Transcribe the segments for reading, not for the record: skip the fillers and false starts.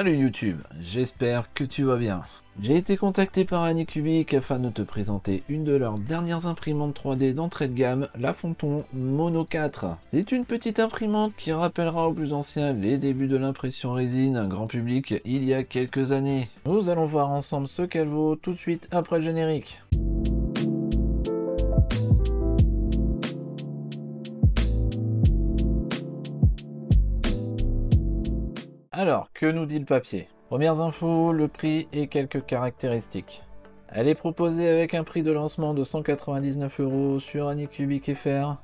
Salut YouTube, j'espère que tu vas bien. J'ai été contacté par Anycubic afin de te présenter une de leurs dernières imprimantes 3D d'entrée de gamme, la Fonton Mono 4. C'est une petite imprimante qui rappellera aux plus anciens les débuts de l'impression résine grand public il y a quelques années. Nous allons voir ensemble ce qu'elle vaut tout de suite après le générique. Alors, que nous dit le papier? Premières infos, le prix et quelques caractéristiques. Elle est proposée avec un prix de lancement de 199 € sur Anycubic FR.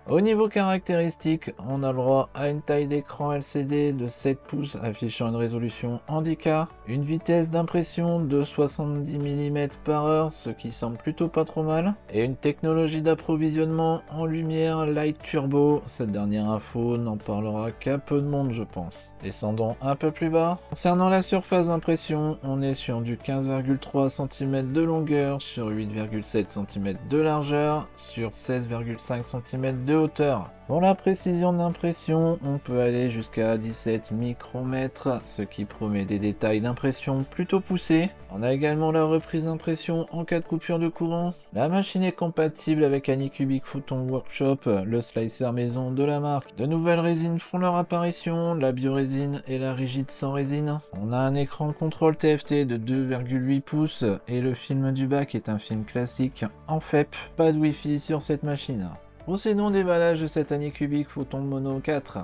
Au niveau caractéristique, on a le droit à une taille d'écran LCD de 7 pouces affichant une résolution handicap, une vitesse d'impression de 70 mm/h, ce qui semble plutôt pas trop mal, et une technologie d'approvisionnement en lumière Light Turbo. Cette dernière info n'en parlera qu'à peu de monde je pense. Descendons un peu plus bas. Concernant la surface d'impression, on est sur du 15,3 cm de longueur sur 8,7 cm de largeur sur 16,5 cm de hauteur. Pour la précision d'impression, on peut aller jusqu'à 17 micromètres, ce qui promet des détails d'impression plutôt poussés. On a également la reprise d'impression en cas de coupure de courant. La machine est compatible avec Anycubic Photon Workshop, le slicer maison de la marque. De nouvelles résines font leur apparition, la biorésine et la rigide sans résine. On a un écran contrôle TFT de 2,8 pouces et le film du bac est un film classique en FEP. Pas de Wi-Fi sur cette machine. Procédons au déballage de cette Anycubic Photon Mono 4.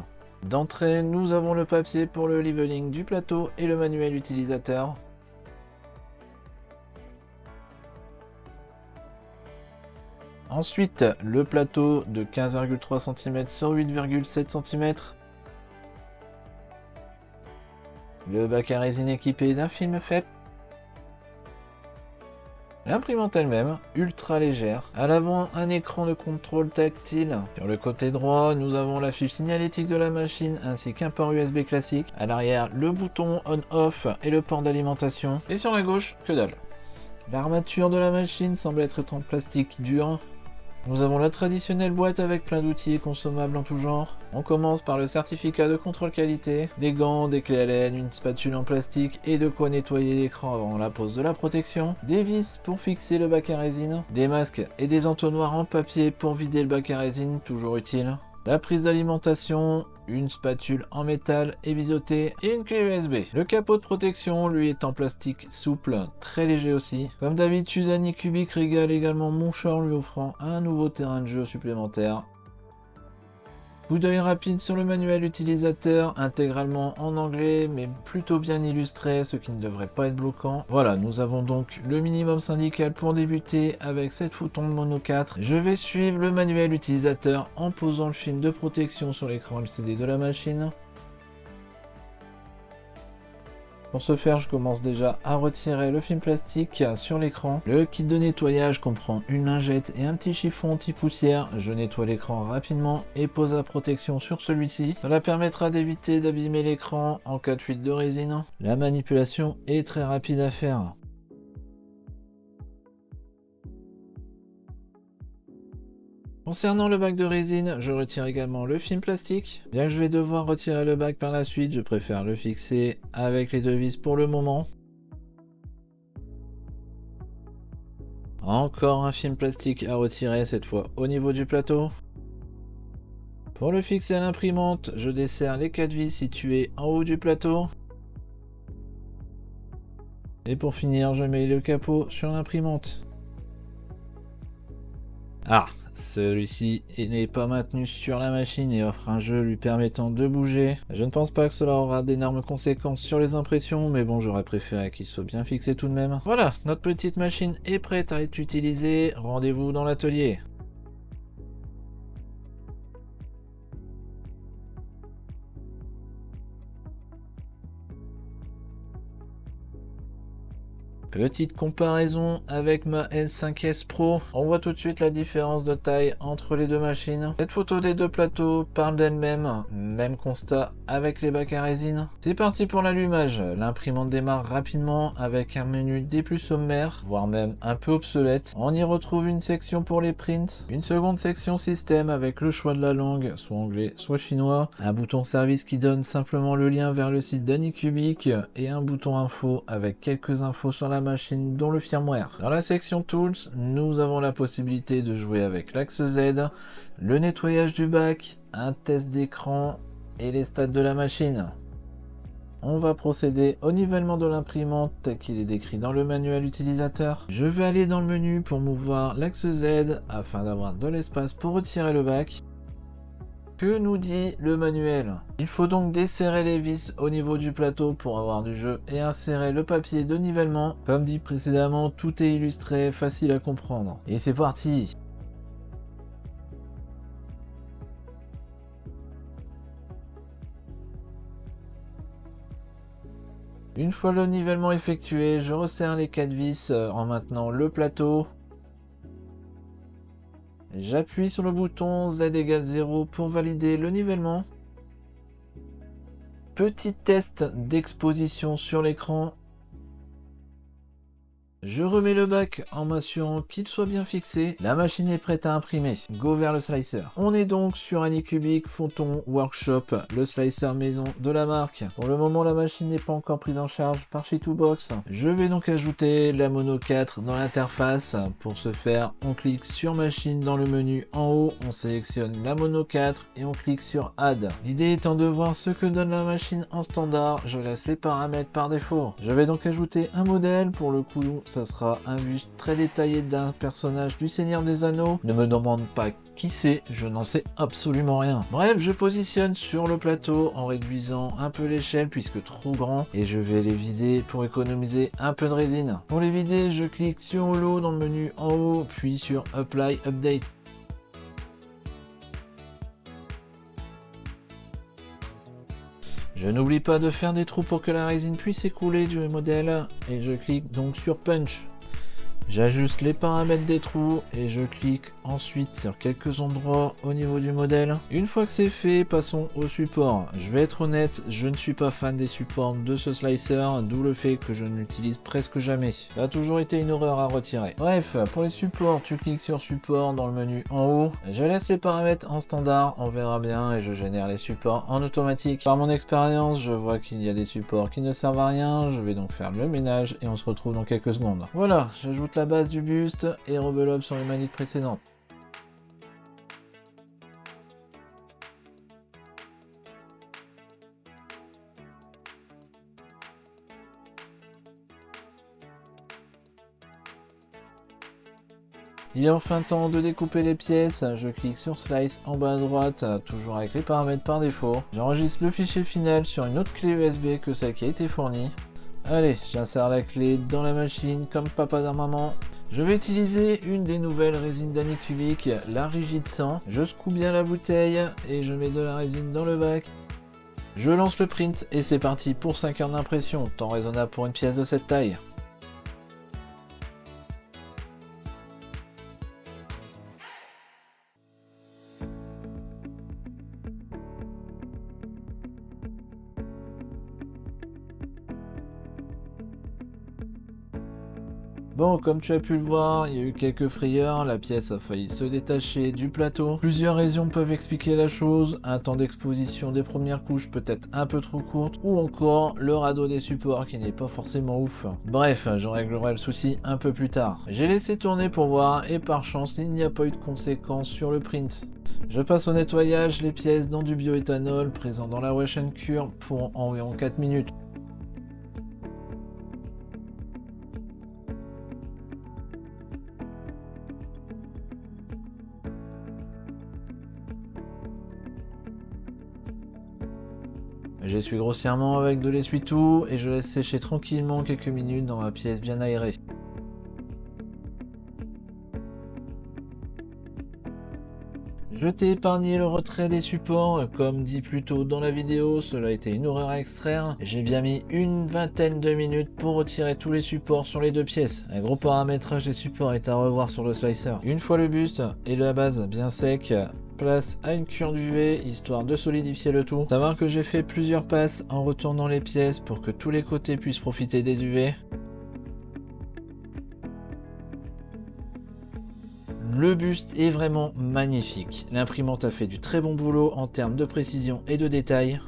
D'entrée, nous avons le papier pour le leveling du plateau et le manuel utilisateur. Ensuite, le plateau de 15,3 cm sur 8,7 cm. Le bac à résine équipé d'un film FEP. L'imprimante elle-même, ultra légère. À l'avant, un écran de contrôle tactile. Sur le côté droit, nous avons la fiche signalétique de la machine ainsi qu'un port USB classique. À l'arrière, le bouton on-off et le port d'alimentation. Et sur la gauche, que dalle. L'armature de la machine semble être en plastique dur. Nous avons la traditionnelle boîte avec plein d'outils et consommables en tout genre. On commence par le certificat de contrôle qualité, des gants, des clés Allen, une spatule en plastique et de quoi nettoyer l'écran avant la pose de la protection, des vis pour fixer le bac à résine, des masques et des entonnoirs en papier pour vider le bac à résine, toujours utile. La prise d'alimentation, une spatule en métal et biseautée et une clé USB. Le capot de protection, lui, est en plastique souple, très léger aussi. Comme d'habitude, Anycubic régale également Monchor en lui offrant un nouveau terrain de jeu supplémentaire. Coup d'œil rapide sur le manuel utilisateur, intégralement en anglais, mais plutôt bien illustré, ce qui ne devrait pas être bloquant. Voilà, nous avons donc le minimum syndical pour débuter avec cette Photon Mono 4. Je vais suivre le manuel utilisateur en posant le film de protection sur l'écran LCD de la machine. Pour ce faire, je commence déjà à retirer le film plastique sur l'écran. Le kit de nettoyage comprend une lingette et un petit chiffon anti-poussière. Je nettoie l'écran rapidement et pose la protection sur celui-ci. Cela permettra d'éviter d'abîmer l'écran en cas de fuite de résine. La manipulation est très rapide à faire. Concernant le bac de résine, je retire également le film plastique. Bien que je vais devoir retirer le bac par la suite, je préfère le fixer avec les deux vis pour le moment. Encore un film plastique à retirer, cette fois au niveau du plateau. Pour le fixer à l'imprimante, je desserre les 4 vis situées en haut du plateau. Et pour finir, je mets le capot sur l'imprimante. Ah, celui-ci n'est pas maintenu sur la machine et offre un jeu lui permettant de bouger. Je ne pense pas que cela aura d'énormes conséquences sur les impressions, mais bon, j'aurais préféré qu'il soit bien fixé tout de même. Voilà, notre petite machine est prête à être utilisée. Rendez-vous dans l'atelier. Petite comparaison avec ma S5S Pro. On voit tout de suite la différence de taille entre les deux machines. Cette photo des deux plateaux parle d'elle-même. Même constat avec les bacs à résine. C'est parti pour l'allumage. L'imprimante démarre rapidement avec un menu des plus sommaires, voire même un peu obsolète. On y retrouve une section pour les prints, une seconde section système avec le choix de la langue, soit anglais, soit chinois, un bouton service qui donne simplement le lien vers le site d'Anycubic et un bouton info avec quelques infos sur la machine dont le firmware. Dans la section Tools, nous avons la possibilité de jouer avec l'axe Z, le nettoyage du bac, un test d'écran et les stats de la machine. On va procéder au nivellement de l'imprimante tel qu'il est décrit dans le manuel utilisateur. Je vais aller dans le menu pour mouvoir l'axe Z afin d'avoir de l'espace pour retirer le bac. Que nous dit le manuel? Il faut donc desserrer les vis au niveau du plateau pour avoir du jeu et insérer le papier de nivellement. Comme dit précédemment, tout est illustré, facile à comprendre. Et c'est parti! Une fois le nivellement effectué, je resserre les 4 vis en maintenant le plateau. J'appuie sur le bouton Z égale 0 pour valider le nivellement. Petit test d'exposition sur l'écran. Je remets le bac en m'assurant qu'il soit bien fixé. La machine est prête à imprimer. Go vers le slicer. On est donc sur Anycubic Photon Workshop, le slicer maison de la marque. Pour le moment, la machine n'est pas encore prise en charge par She2Box. Je vais donc ajouter la Mono 4 dans l'interface. Pour ce faire, on clique sur machine dans le menu en haut, on sélectionne la Mono 4 et on clique sur Add. L'idée étant de voir ce que donne la machine en standard, je laisse les paramètres par défaut. Je vais donc ajouter un modèle, pour le coup, ça sera un buste très détaillé d'un personnage du Seigneur des Anneaux. Ne me demande pas qui c'est, je n'en sais absolument rien. Bref, je positionne sur le plateau en réduisant un peu l'échelle puisque trop grand et je vais les vider pour économiser un peu de résine. Pour les vider, je clique sur Holo dans le menu en haut, puis sur Apply Update. Je n'oublie pas de faire des trous pour que la résine puisse écouler du modèle et je clique donc sur Punch. J'ajuste les paramètres des trous et je clique ensuite sur quelques endroits au niveau du modèle. Une fois que c'est fait, passons au support. Je vais être honnête, je ne suis pas fan des supports de ce slicer, d'où le fait que je ne l'utilise presque jamais. Ça a toujours été une horreur à retirer. Bref, pour les supports, tu cliques sur support dans le menu en haut. Je laisse les paramètres en standard, on verra bien, et je génère les supports en automatique. Par mon expérience, je vois qu'il y a des supports qui ne servent à rien. Je vais donc faire le ménage et on se retrouve dans quelques secondes. Voilà, j'ajoute la base du buste et rebelote sur les manips précédentes. Il est enfin temps de découper les pièces, je clique sur Slice en bas à droite, toujours avec les paramètres par défaut. J'enregistre le fichier final sur une autre clé USB que celle qui a été fournie. Allez, j'insère la clé dans la machine comme papa dans maman. Je vais utiliser une des nouvelles résines d'Anycubic, la Rigide 100. Je secoue bien la bouteille et je mets de la résine dans le bac. Je lance le print et c'est parti pour 5 heures d'impression, temps raisonnable pour une pièce de cette taille. Bon, comme tu as pu le voir, il y a eu quelques frayeurs, la pièce a failli se détacher du plateau. Plusieurs raisons peuvent expliquer la chose, un temps d'exposition des premières couches peut-être un peu trop courte, ou encore le radeau des supports qui n'est pas forcément ouf. Bref, je réglerai le souci un peu plus tard. J'ai laissé tourner pour voir, et par chance, il n'y a pas eu de conséquences sur le print. Je passe au nettoyage, les pièces dans du bioéthanol présent dans la Wash & Cure pour environ 4 minutes. J'essuie grossièrement avec de l'essuie-tout et je laisse sécher tranquillement quelques minutes dans ma pièce bien aérée. Je t'ai épargné le retrait des supports, comme dit plus tôt dans la vidéo, cela a été une horreur à extraire. J'ai bien mis une vingtaine de minutes pour retirer tous les supports sur les deux pièces. Un gros paramétrage des supports est à revoir sur le slicer. Une fois le buste et la base bien sec, place à une cure d'UV histoire de solidifier le tout. Savoir que j'ai fait plusieurs passes en retournant les pièces pour que tous les côtés puissent profiter des UV. Le buste est vraiment magnifique. L'imprimante a fait du très bon boulot en termes de précision et de détail.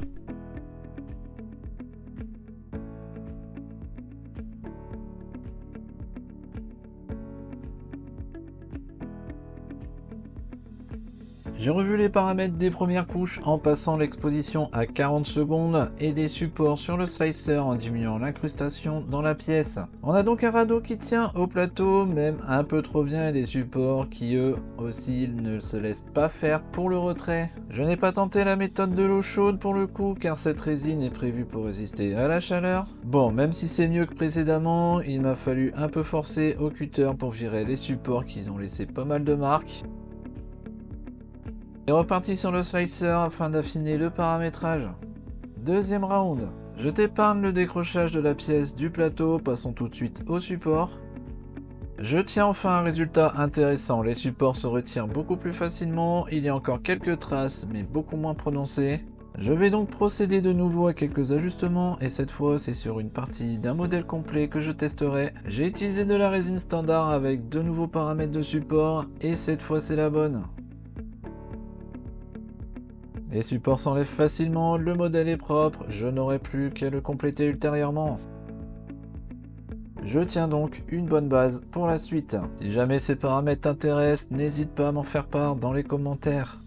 J'ai revu les paramètres des premières couches en passant l'exposition à 40 secondes et des supports sur le slicer en diminuant l'incrustation dans la pièce. On a donc un radeau qui tient au plateau, même un peu trop bien, et des supports qui eux aussi ne se laissent pas faire pour le retrait. Je n'ai pas tenté la méthode de l'eau chaude pour le coup car cette résine est prévue pour résister à la chaleur. Bon, même si c'est mieux que précédemment, il m'a fallu un peu forcer au cutter pour virer les supports qui ont laissé pas mal de marques. Et reparti sur le slicer afin d'affiner le paramétrage. Deuxième round. Je t'épargne le décrochage de la pièce du plateau, passons tout de suite au support. Je tiens enfin un résultat intéressant, les supports se retirent beaucoup plus facilement, il y a encore quelques traces mais beaucoup moins prononcées. Je vais donc procéder de nouveau à quelques ajustements et cette fois c'est sur une partie d'un modèle complet que je testerai. J'ai utilisé de la résine standard avec de nouveaux paramètres de support et cette fois c'est la bonne. Les supports s'enlèvent facilement, le modèle est propre, je n'aurai plus qu'à le compléter ultérieurement. Je tiens donc une bonne base pour la suite. Si jamais ces paramètres t'intéressent, n'hésite pas à m'en faire part dans les commentaires.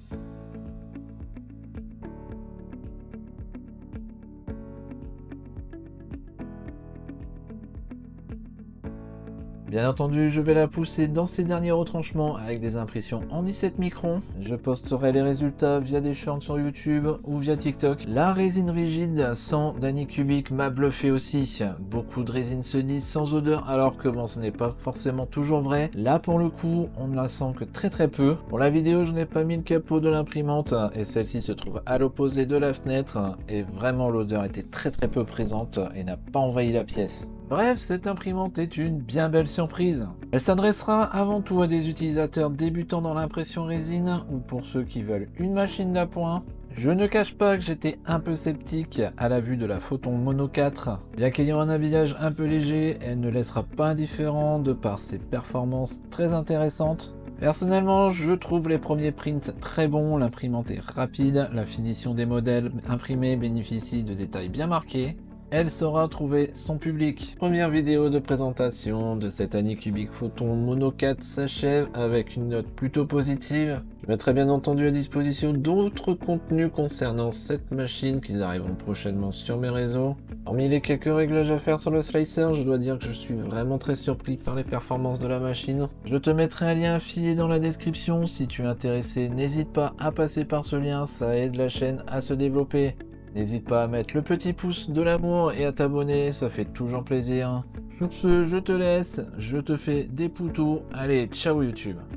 Bien entendu, je vais la pousser dans ses derniers retranchements avec des impressions en 17 microns. Je posterai les résultats via des shorts sur YouTube ou via TikTok. La résine rigide sans d'Anycubic m'a bluffé aussi. Beaucoup de résine se disent sans odeur alors que bon, ce n'est pas forcément toujours vrai. Là pour le coup, on ne la sent que très peu. Pour la vidéo, je n'ai pas mis le capot de l'imprimante et celle-ci se trouve à l'opposé de la fenêtre et vraiment l'odeur était très peu présente et n'a pas envahi la pièce. Bref, cette imprimante est une bien belle surprise. Elle s'adressera avant tout à des utilisateurs débutants dans l'impression résine ou pour ceux qui veulent une machine d'appoint. Je ne cache pas que j'étais un peu sceptique à la vue de la Photon Mono 4. Bien qu'ayant un habillage un peu léger, elle ne laissera pas indifférent de par ses performances très intéressantes. Personnellement, je trouve les premiers prints très bons, l'imprimante est rapide, la finition des modèles imprimés bénéficie de détails bien marqués. Elle saura trouver son public. Première vidéo de présentation de cette Anycubic Photon Mono 4 s'achève avec une note plutôt positive. Je mettrai bien entendu à disposition d'autres contenus concernant cette machine qui arriveront prochainement sur mes réseaux. Hormis les quelques réglages à faire sur le slicer, je dois dire que je suis vraiment très surpris par les performances de la machine. Je te mettrai un lien affilié dans la description, si tu es intéressé, n'hésite pas à passer par ce lien, ça aide la chaîne à se développer. N'hésite pas à mettre le petit pouce de l'amour et à t'abonner, ça fait toujours plaisir. Sur ce, je te laisse, je te fais des poutous. Allez, ciao YouTube.